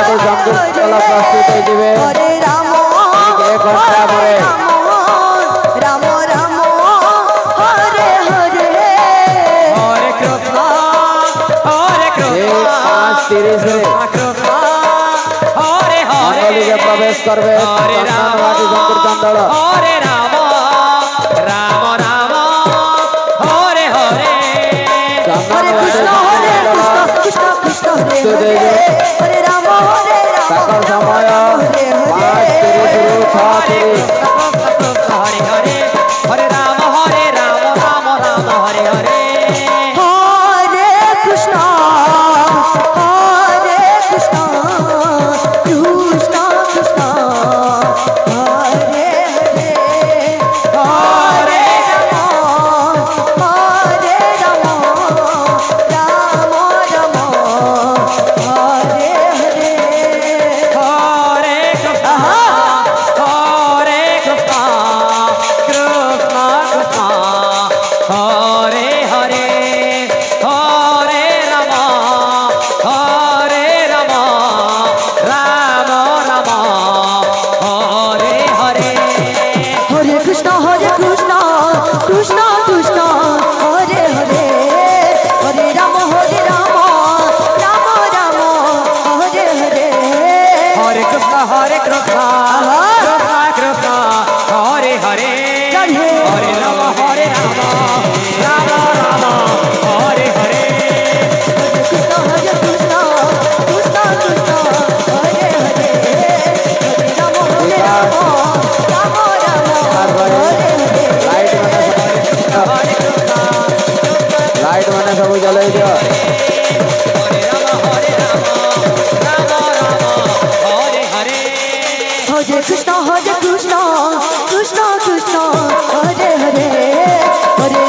को संगीत कला प्रस्तुत हो जिवे हरे राम एक घंटा परे राम राम हरे हरे हरे कृष्ण 5:30 रे हरे हरे मंडली के प्रवेश करबे चंदनवाटी संकीर्तन दल हरे राम राम राम हरे हरे हरे कृष्ण कृष्ण कृष्ण हरे हरे राम सकल समय 5:30 ରୁ 6:30 हरे हरे हरे राम राम राम हरे हरे हरे कृष्ण कृष्ण कृष्ण हरे हरे हरे राम राम राम हरे हरे हरे कृष्ण कृष्ण कृष्ण हरे हरे हरे राम राम राम हरे हरे हरे कृष्ण कृष्ण कृष्ण हरे हरे हरे राम राम राम हरे हरे हरे कृष्ण कृष्ण कृष्ण हरे हरे हरे राम राम राम हरे हरे कृष्ण कृष्ण हरे हरे हरे राम राम हरे हरे लाइट मैंने सब जलाई दियो हरे राम राम हरे हरे हरे कृष्ण कृष्ण कृष्ण हरे हरे हरे